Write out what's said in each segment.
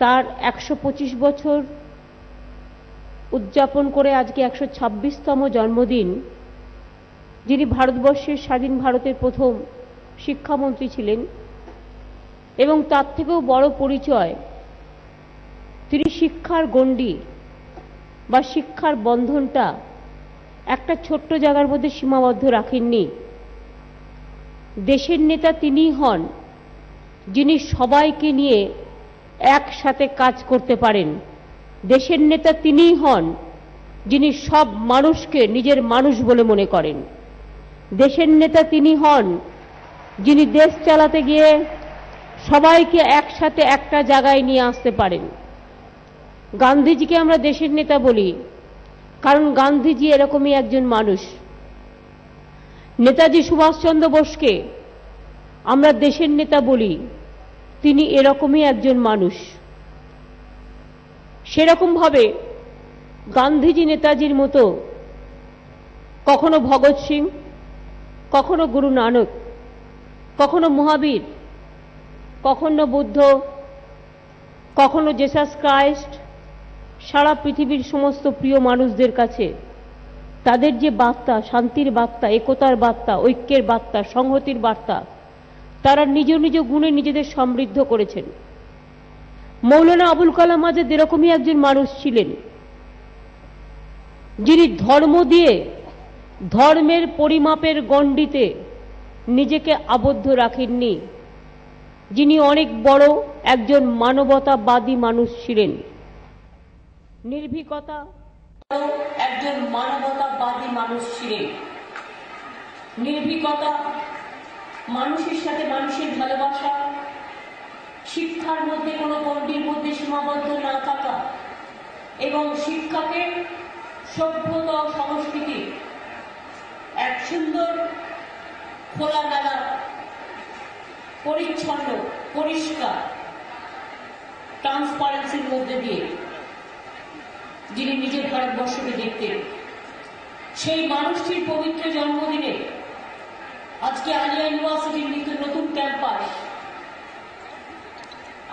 তার 125 বছর উদযাপন করে আজকে 126তম জন্মদিন, যিনি ভারতবর্ষের স্বাধীন ভারতের প্রথম শিক্ষামন্ত্রী ছিলেন, এবং তার থেকেও বড় পরিচয় তিনি শিক্ষার গণ্ডি বা শিক্ষার বন্ধনটা একটা ছোট্ট জায়গার মধ্যে সীমাবদ্ধ রাখেননি। দেশের নেতা তিনিই হন যিনি সবাইকে নিয়ে একসাথে কাজ করতে পারেন। দেশের নেতা তিনিই হন যিনি সব মানুষকে নিজের মানুষ বলে মনে করেন। দেশের নেতা তিনি হন যিনি দেশ চালাতে গিয়ে সবাইকে একসাথে একটা জায়গায় নিয়ে আসতে পারেন। গান্ধীজিকে আমরা দেশের নেতা বলি কারণ গান্ধীজি এরকমই একজন মানুষ। নেতাজি সুভাষচন্দ্র বোসকে আমরা দেশের নেতা বলি, তিনি এরকমই একজন মানুষ। সেরকমভাবে গান্ধীজি নেতাজির মতো কখনো ভগৎ সিং, কখনো গুরু নানক, কখনো মহাবীর, কখনো বুদ্ধ, কখনো জেসাস ক্রাইস্ট, সারা পৃথিবীর সমস্ত প্রিয় মানুষদের কাছে তাদের যে বার্তা, শান্তির বার্তা, একতার বার্তা, ঐক্যের বার্তা, সংহতির বার্তা, তারা নিজ নিজ গুণে নিজেদের সমৃদ্ধ করেছেন। মৌলানা আবুল কালাম আজাদ এরকমই একজন মানুষ ছিলেন যিনি ধর্ম দিয়ে, ধর্মের পরিমাপের গণ্ডিতে নিজেকে আবদ্ধ রাখেননি, যিনি অনেক বড় একজন মানবতাবাদী মানুষ ছিলেন। নির্ভীকতা একজন মানবতাবাদী মানুষ ছিলেন। নির্ভীকতা, মানুষের সাথে মানুষের ভালোবাসা, শিক্ষার মধ্যে কোনো গণ্ডির মধ্যে সীমাবদ্ধ না থাকা এবং শিক্ষাকে সভ্যতা ও সংস্কৃতি এক সুন্দর খোলামেলা, পরিচ্ছন্ন, পরিষ্কার, ট্রান্সপারেন্সির মধ্যে দিয়ে যিনি নিজের ভারতবর্ষকে দেখতেন, সেই মানুষটির পবিত্র জন্মদিনে আজকে আলিয়া ইউনিভার্সিটির নতুন ক্যাম্পাস।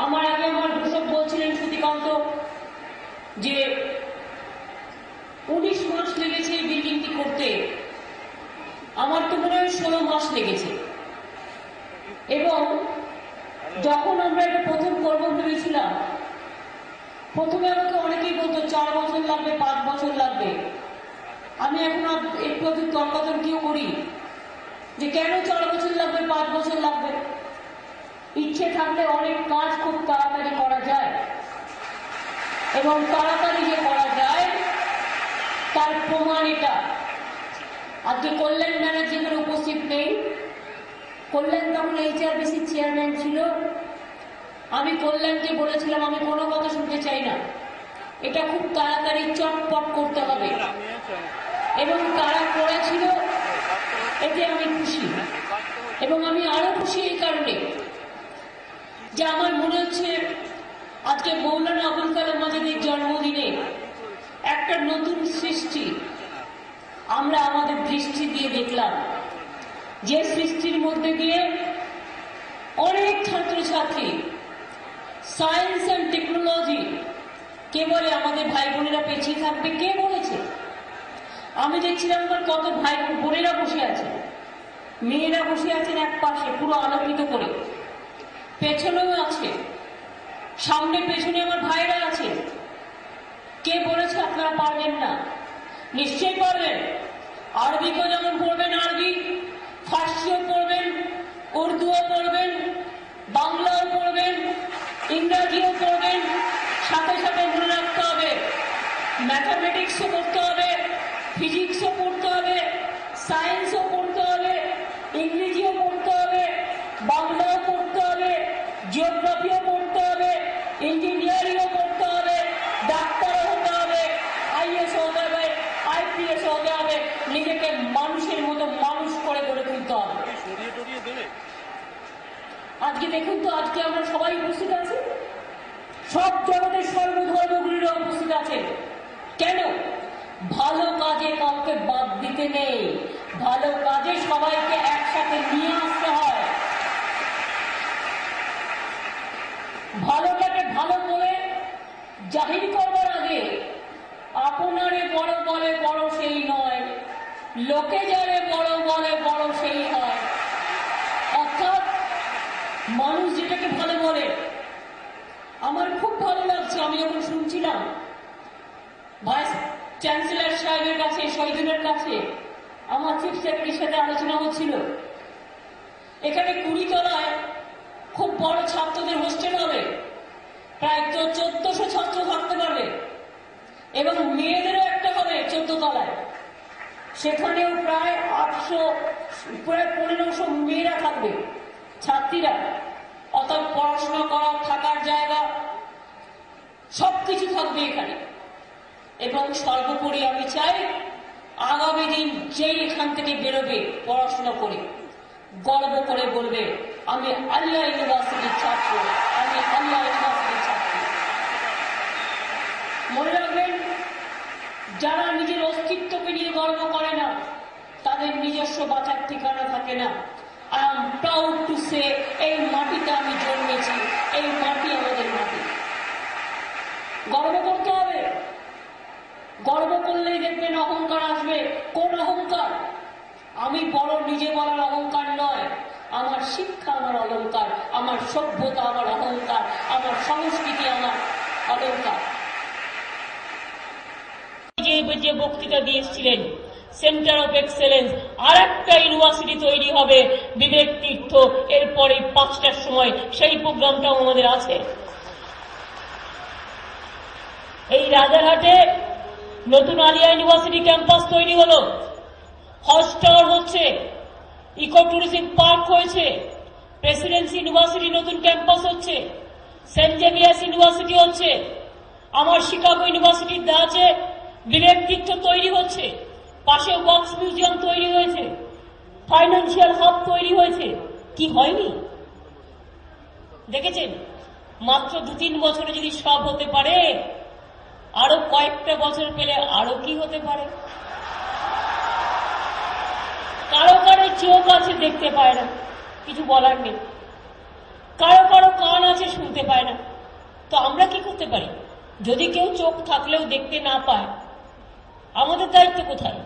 আমার আগে আমার ঘোষক বলছিলেন সুতিকান্ত যে 19 মাস লেগেছে এই বিল্ডিংটি করতে, আমার তো মনে হয় 16 মাস লেগেছে। এবং যখন আমরা এটা প্রথম করবো ভেবেছিলাম, প্রথমে আমাকে অনেকেই বলতো 4 বছর লাগবে, 5 বছর লাগবে। আমি এখন একটু একটু তর্কাতর্কিও করি যে কেন 4 বছর লাগবে, 5 বছর লাগবে। ইচ্ছে থাকলে অনেক কাজ খুব তাড়াতাড়ি করা যায়, এবং তাড়াতাড়ি যে করা যায় তার প্রমাণ এটা। আজকে কল্যাণ ম্যানেজার যেখানে উপস্থিত নেই, কল্যাণ তখন HRBC চেয়ারম্যান ছিল। আমি কল্যাণকে বলেছিলাম আমি কোনো কথা শুনতে চাই না, এটা খুব তাড়াতাড়ি চটপট করতে হবে, এবং তারা করেছিল, এতে আমি খুশি। এবং আমি আরো খুশি এই কারণে যে আমার মনে হচ্ছে আজকে মৌলানা আবুল কালাম আজাদের জন্মদিনে একটা নতুন সৃষ্টি আমরা আমাদের দৃষ্টি দিয়ে দেখলাম, যে সৃষ্টির মধ্যে দিয়ে অনেক ছাত্রছাত্রী সায়েন্স অ্যান্ড টেকনোলজি, কে বলে আমাদের ভাই বোনেরা পেছিয়ে থাকবে? কে বলেছে? আমি দেখছিলাম আমার কত ভাই বোনেরা বসে আছে, মেয়েরা বসে আছেন এক পাশে পুরো আলোকিত করে, পেছনেও আছে, সামনে পেছনে আমার ভাইরা আছে। কে বলেছে আপনারা পারবেন না? নিশ্চয়ই পারবেন। আরবিকেও যেমন পড়বেন আরবি, ফার্সিও পড়বেন, উর্দুও পড়বেন, বাংলাও পড়বেন, ইংরাজিও পড়বেন, সাথে সাথে মনে রাখতে হবে ম্যাথামেটিক্সও পড়তে হবে, ফিজিক্সও পড়তে হবে, সায়েন্সও পড়তে হবে, ইংরেজিও পড়তে হবে, বাংলাও পড়তে হবে, জিওগ্রাফিও পড়তে হবে, ইঞ্জিনিয়ারিংও পড়তে হবে, ডাক্তারও হতে হবে, IAS হতে হবে, IPS হতে হবে, নিজেকে মানুষের মতো মানুষ করে গড়ে তুলতে হবে। আজকে দেখুন তো, আজকে আমরা সবাই উপস্থিত আছি, সব জগতের সর্বধর্মগুলিরা উপস্থিত আছে। কেন? ভালো কাজে কাউকে বাদ দিতে নেই, ভালো কাজে সবাইকে একসাথে নিয়ে আসতে হয়। ভালোটাকে ভালো বলে জাহির করবার আগে আপনারে বড় বলে বড় সেই নয়, লোকে যারে বড় বলে বড় সেই হয়। অর্থাৎ মানুষ যেটাকে ভালো বলে। আমার খুব ভালো লাগছে, আমি যখন শুনছিলাম ভাইস চ্যান্সেলর সাহেবের কাছে, শহীদুলের কাছে আমার চিফ সেক্রেটারির সাথে আলোচনা হচ্ছিল। এখানে 20 তলায় খুব বড় ছাত্রদের হোস্টেল হবে, প্রায় 1400 ছাত্র থাকতে পারবে, এবং মেয়েদেরও একটা হবে 14 তলায়, সেখানেও প্রায় 1500 মেয়েরা থাকবে, ছাত্রীরা। অর্থাৎ পড়াশোনা করার, থাকার জায়গা সবকিছু থাকবে এখানে। এবং সর্বোপরি আমি চাই আগামী দিন যেই এখান থেকে বেরোবে পড়াশোনা করে, গর্ব করে বলবে আমি আলিয়া ইউনিভার্সিটির ছাত্র, আমি আলিয়া ইউনিভার্সিটির ছাত্র। মনে রাখবেন, যারা নিজের অস্তিত্বকে নিয়ে গর্ব করে না, তাদের নিজস্ব বাঁচার ঠিকানা থাকে না। I am proud to say, এই মাটিতে আমি জন্মেছি, এই মাটি আমাদের মাটি। গর্ব করতে হবে। গর্ব করলেই দেখবেন অহংকার আসবে। কোন অহংকার? আমি বড় নিজে বলার অহংকার নয়, আমার শিক্ষা আমার অলংকার, আমার সভ্যতা আমার অহংকার, আমার সংস্কৃতি আমার অলংকার। যে বক্তৃতা দিয়েছিলেন সেন্টার অফ এক্সেলেন্স, আর একটা ইউনিভার্সিটি তৈরি হবে বিবেক তীর্থ, এরপরে 5টার সময় সেই প্রোগ্রামটাও আমাদের আছে। এই রাজারহাটে নতুন আলিয়া ইউনিভার্সিটি ক্যাম্পাস তৈরি হলো, হজ টাওয়ার হচ্ছে, ইকো ট্যুরিজম পার্ক হয়েছে, প্রেসিডেন্সি ইউনিভার্সিটি নতুন ক্যাম্পাস হচ্ছে, সেন্ট জেভিয়ার্স ইউনিভার্সিটি হচ্ছে, আমার শিকাগো ইউনিভার্সিটির আছে বিবেক তীর্থ তৈরি হচ্ছে, পাশে ওয়াক্স মিউজিয়াম তৈরি হয়েছে, ফাইন্যান্সিয়াল হাব তৈরি হয়েছে। কি হয়নি? দেখেছেন? মাত্র 2-3 বছরে যদি সব হতে পারে, আরো কয়েকটা বছর পেলে আরো কি হতে পারে। কারো কারো চোখ আছে, দেখতে পায় না, কিছু বলার নেই। কারো কারো কান আছে, শুনতে পায় না। তো আমরা কি করতে পারি? যদি কেউ চোখ থাকলেও দেখতে না পায়, আমাদের দায়িত্ব কোথায়?